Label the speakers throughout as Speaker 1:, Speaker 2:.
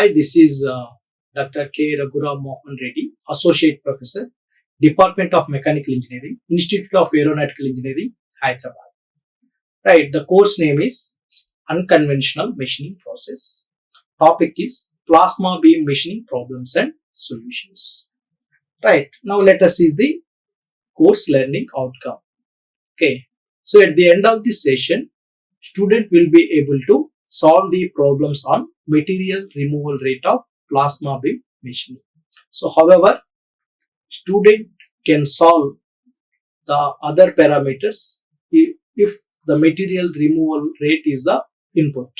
Speaker 1: Hi, this is Dr. K. Raghuram Mohan Reddy, Associate Professor, Department of Mechanical Engineering, Institute of Aeronautical Engineering, Hyderabad. Right, the course name is Unconventional Machining Process. Topic is Plasma Beam Machining Problems and Solutions. Right, now let us see the course learning outcome. Okay, so at the end of this session, student will be able to solve the problems on material removal rate of plasma beam machining. So, however, student can solve the other parameters if the material removal rate is the input.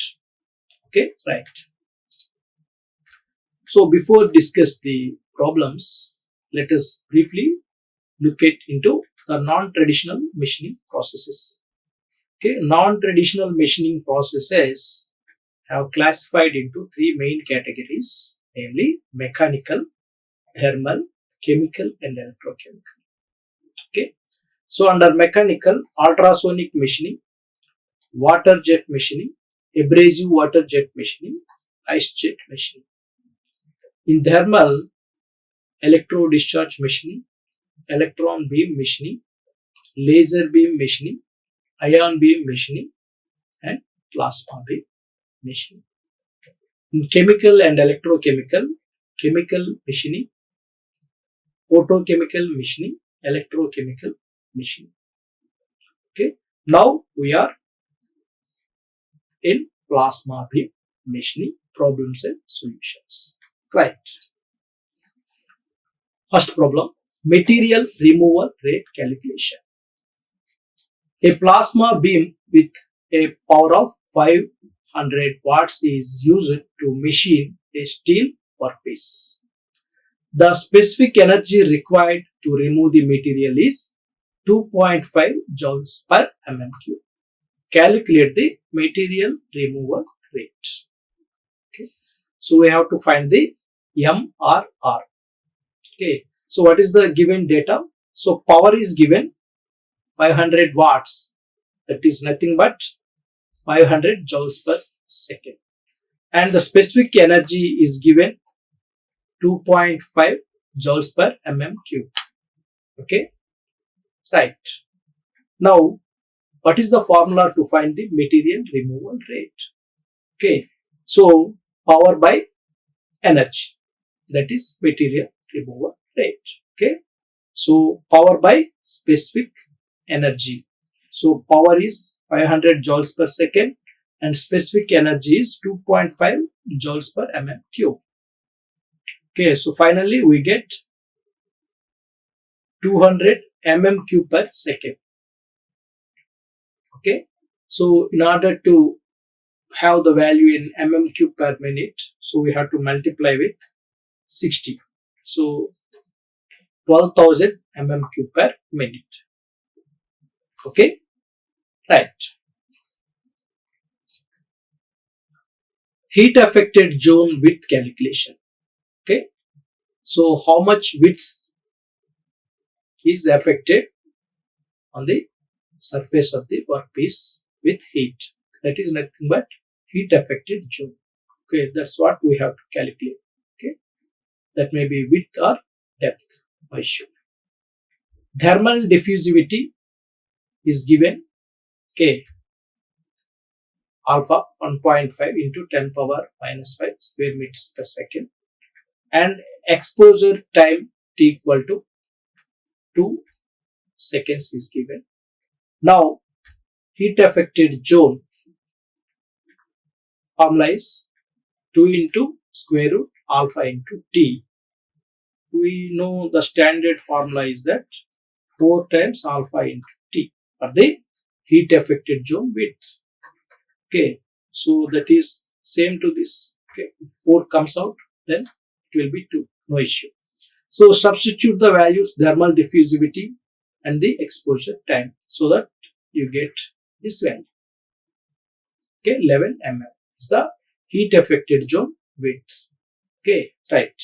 Speaker 1: Okay, right. So, before discuss the problems, let us briefly look into the non-traditional machining processes. Okay, non-traditional machining processes have classified into three main categories, namely mechanical, thermal, chemical and electrochemical. Okay, so under mechanical, ultrasonic machining, water jet machining, abrasive water jet machining, ice jet machining. In thermal, electro discharge machining, electron beam machining, laser beam machining, ion beam machining and plasma beam machining. In chemical and electrochemical, chemical machining, photochemical machining, electrochemical machining. Okay, now we are in plasma beam machining problems and solutions. Right. First problem, material removal rate calculation. A plasma beam with a power of 500 watts is used to machine a steel workpiece. The specific energy required to remove the material is 2.5 joules per mm3. Calculate the material removal rate. Okay. So we have to find the MRR. Okay. So what is the given data? So power is given 500 watts. That is nothing but 500 joules per second. And the specific energy is given 2.5 joules per mm3. Okay. Right. Now, what is the formula to find the material removal rate? Okay. So, power by energy. That is material removal rate. Okay. So, power by specific energy. So, power is 500 joules per second and specific energy is 2.5 joules per mm3. Okay. So, finally, we get 200 mm3 per second. Okay. So, in order to have the value in mm3 per minute, so we have to multiply with 60. So, 12,000 mm3 per minute. Okay. Right. Heat affected zone width calculation. Okay. So, how much width is affected on the surface of the workpiece with heat? That is nothing but heat affected zone. Okay, that's what we have to calculate. Okay, that may be width or depth issue. Thermal diffusivity is given. Okay, alpha 1.5 into 10 power minus 5 square meters per second, and exposure time t equal to 2 seconds is given. Now, heat affected zone formula is 2 into square root alpha into T. We know the standard formula is that 4 times alpha into T for the heat affected zone width. Okay, so that is same to this. Okay, if 4 comes out, then it will be 2, no issue. So substitute the values thermal diffusivity and the exposure time so that you get this value. Okay, 11 mm is the heat affected zone width. Okay, right.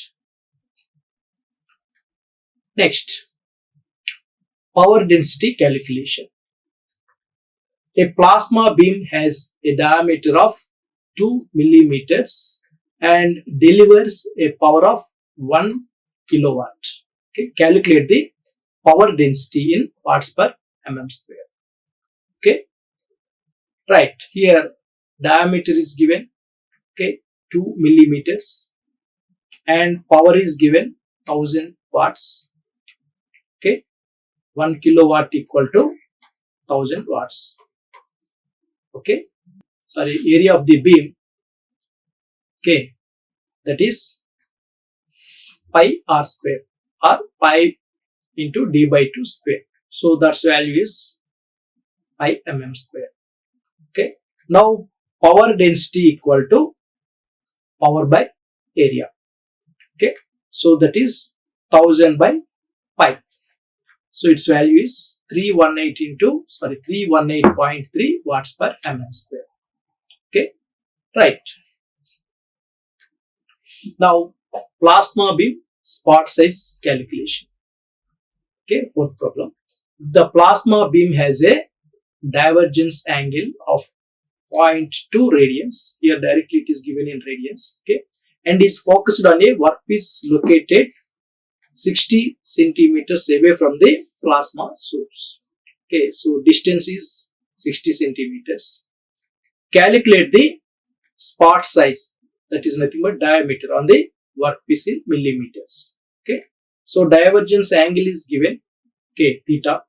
Speaker 1: Next, power density calculation. A plasma beam has a diameter of 2 millimeters and delivers a power of 1 kilowatt. Okay, calculate the power density in watts per mm square. Okay, right, here diameter is given, okay, 2 millimeters, and power is given 1000 watts. Okay, 1 kilowatt equal to 1000 watts. Okay, sorry, area of the beam, okay, that is pi r square or pi into d by 2 square. So that's value is pi mm square. Okay, now power density equal to power by area. Okay, so that is 1000 by pi. So its value is 318.3 watts per mm square. Okay, right. Now plasma beam spot size calculation. Okay, fourth problem. If the plasma beam has a divergence angle of 0.2 radians, here directly it is given in radians, okay, and is focused on a workpiece located 60 centimeters away from the plasma source. Okay, so distance is 60 centimeters. Calculate the spot size, that is nothing but diameter, on the workpiece in millimeters. Okay, so divergence angle is given, okay, theta,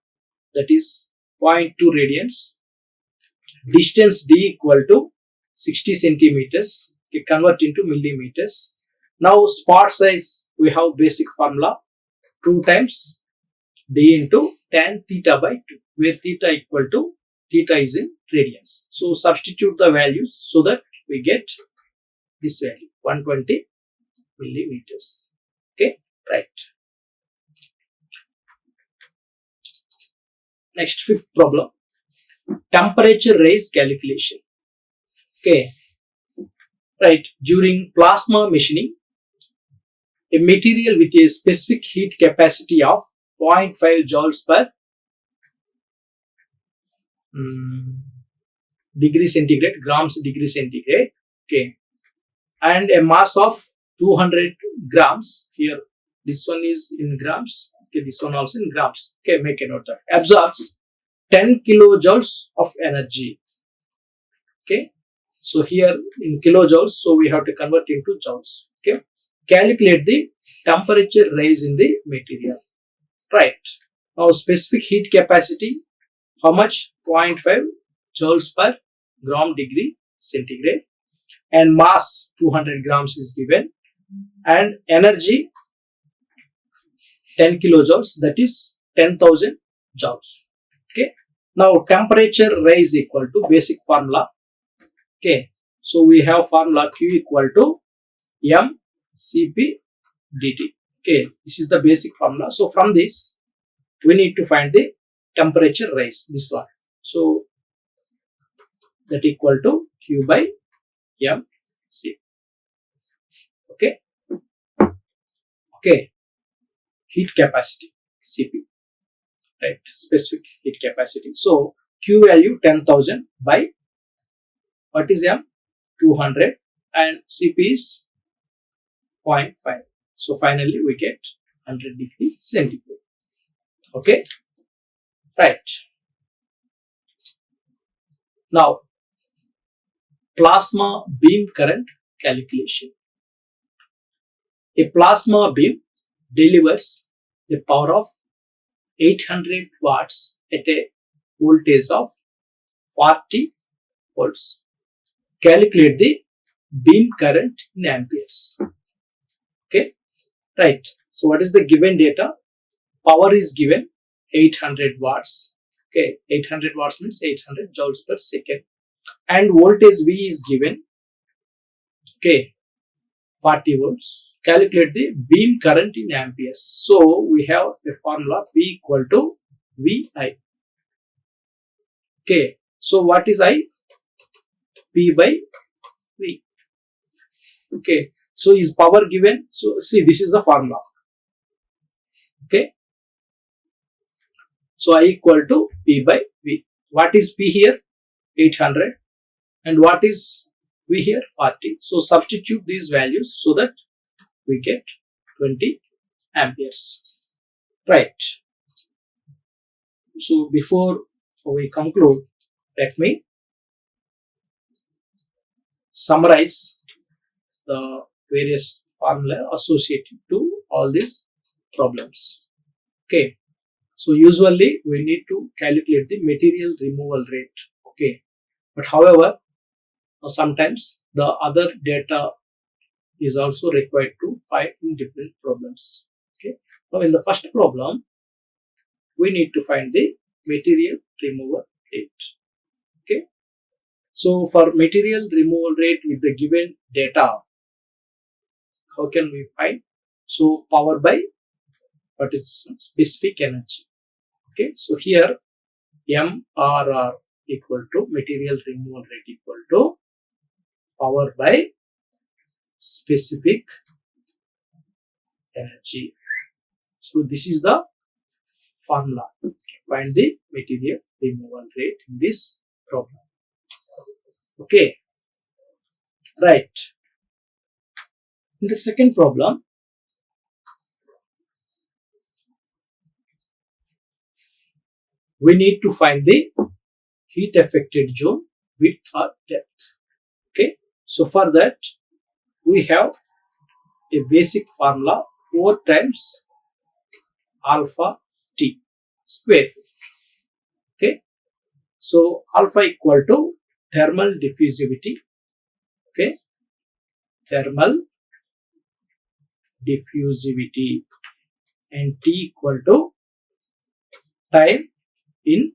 Speaker 1: that is 0.2 radians. Distance d equal to 60 centimeters. Okay, convert into millimeters. Now spot size, we have basic formula, 2 times d into tan theta by 2, where theta equal to, theta is in radians. So substitute the values so that we get this value, 120 millimeters. Okay, right. Next, fifth problem, temperature rise calculation. Okay, right. During plasma machining, a material with a specific heat capacity of 0.5 joules per degree centigrade, grams degree centigrade, okay, and a mass of 200 grams, here this one is in grams, okay, this one also in grams, okay, make a note of, absorbs 10 kilojoules of energy. Okay, so here in kilojoules, so we have to convert into joules. Okay, calculate the temperature rise in the material. Right, now specific heat capacity, how much? 0.5 joules per gram degree centigrade, and mass 200 grams is given, and energy 10 kilojoules, that is 10,000 joules. Okay, now temperature rise equal to basic formula. Okay, so we have formula Q equal to m Cp dt. Okay, this is the basic formula. So from this we need to find the temperature rise, this one. So that equal to Q by m C. Okay, okay, heat capacity Cp, right, specific heat capacity. So Q value 10,000 by what is m? 200, and Cp is 0.5. So finally we get 100 degree centigrade. Okay, right. Now plasma beam current calculation. A plasma beam delivers a power of 800 watts at a voltage of 40 volts. Calculate the beam current in amperes. Okay, right. So what is the given data? Power is given 800 watts. Okay, 800 watts means 800 joules per second, and voltage V is given, okay, 40 volts. Calculate the beam current in amperes. So we have a formula P equal to VI. Okay, so what is I? P by V. Okay, so is power given? So see, this is the formula. Okay, so I equal to P by V. What is P here? 800. And what is We here 40. So substitute these values so that we get 20 amperes. Right. So before we conclude, let me summarize the various formula associated to all these problems. Okay. So usually we need to calculate the material removal rate. Okay. But however, sometimes the other data is also required to find in different problems. Okay. Now in the first problem, we need to find the material removal rate. Okay. So for material removal rate with the given data, how can we find? So power by what is specific energy. Okay. So here MRR equal to material removal rate equal to power by specific energy. So this is the formula. Find the material removal rate in this problem. Okay. Right. In the second problem, we need to find the heat affected zone width or depth. Okay. So for that, we have a basic formula 4 times alpha T square. Okay. So alpha equal to thermal diffusivity. Okay. Thermal diffusivity, and T equal to time in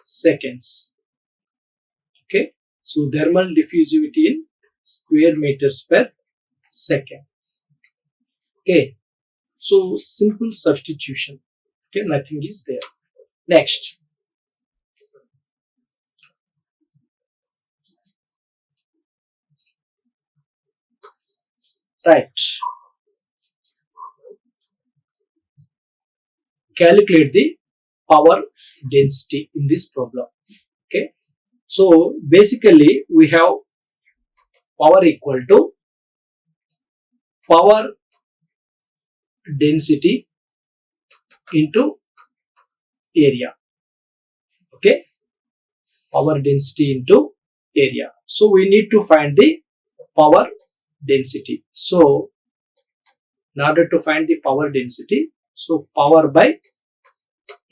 Speaker 1: seconds. Okay. So thermal diffusivity in square meters per second. Okay. So simple substitution. Okay. Nothing is there. Next. Right. Calculate the power density in this problem. Okay. So basically we have power equal to power density into area. Okay. Power density into area. So we need to find the power density. So in order to find the power density, so power by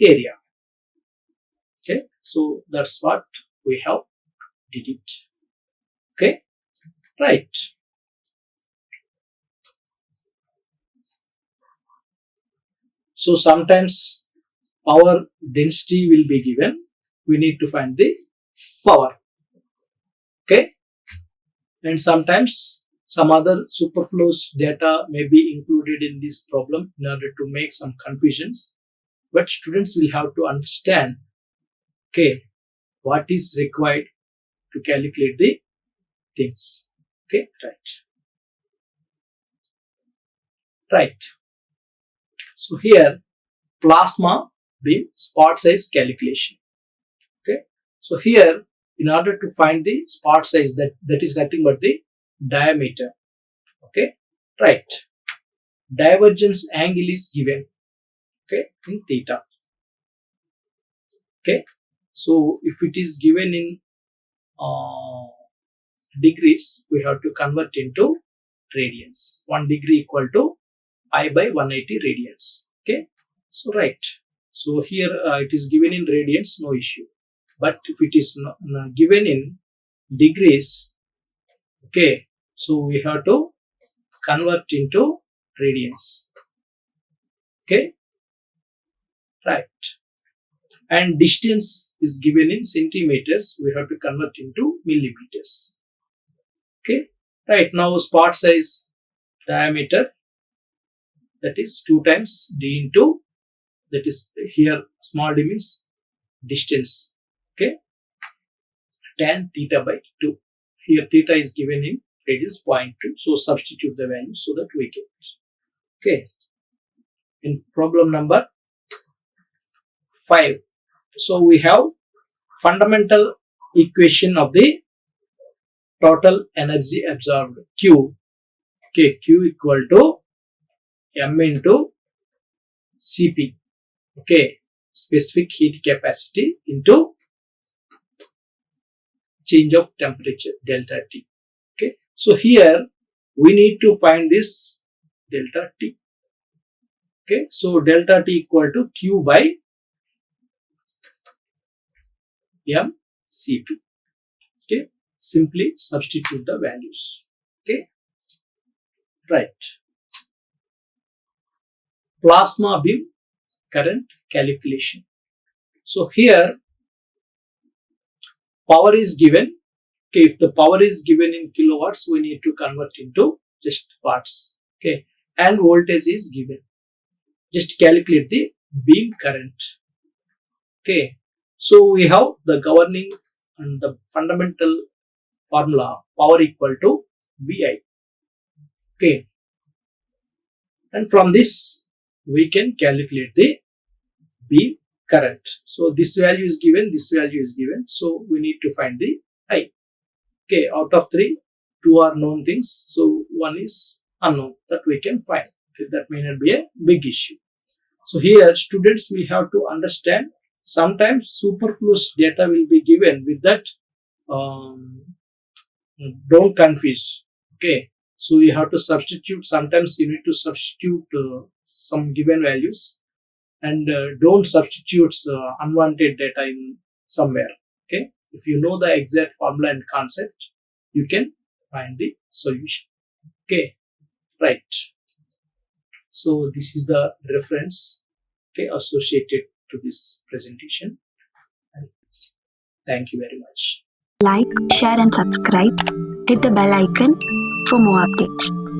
Speaker 1: area. Okay. So that's what we have did it. Okay. Right. So sometimes power density will be given. We need to find the power. Okay. And sometimes some other superfluous data may be included in this problem in order to make some confusions. But students will have to understand, okay, what is required to calculate the things. Okay, right. Right. So here, plasma beam spot size calculation. Okay. So here, in order to find the spot size, that is nothing but the diameter. Okay. Right. Divergence angle is given. Okay, in theta. Okay. So if it is given in degrees, we have to convert into radians. 1 degree equal to I by 180 radians. Okay. So right. So here it is given in radians, no issue. But if it is given in degrees, okay, so we have to convert into radians. Okay. Right. And distance is given in centimeters, we have to convert into millimeters. Okay. Right. Now spot size diameter, that is 2 times d into, that is here small d means distance. Okay. Tan theta by 2. Here theta is given in radius 0.2. So substitute the value so that we get. Okay. In problem number 5. So we have fundamental equation of the total energy absorbed, Q. Okay, Q equal to M into Cp. Okay, specific heat capacity into change of temperature, delta T. Okay, so here we need to find this delta T. Okay, so delta T equal to Q by M Cp. Okay, simply substitute the values. Okay, right. Plasma beam current calculation. So here power is given. Okay, if the power is given in kilowatts, we need to convert into just watts. Okay, and voltage is given. Just calculate the beam current. Okay, so we have the governing and the fundamental formula, power equal to VI. Okay, and from this we can calculate the beam current. So this value is given, this value is given. So we need to find the I. Okay, out of 3, 2 are known things. So 1 is unknown that we can find. Okay, that may not be a big issue. So here students will have to understand sometimes superfluous data will be given with that. Don't confuse. Okay, so you have to substitute. Sometimes you need to substitute some given values, and don't substitute unwanted data in somewhere. Okay, if you know the exact formula and concept, you can find the solution. Okay, right. So this is the reference, okay, associated to this presentation. And thank you very much.
Speaker 2: Like, share and subscribe. Hit the bell icon for more updates.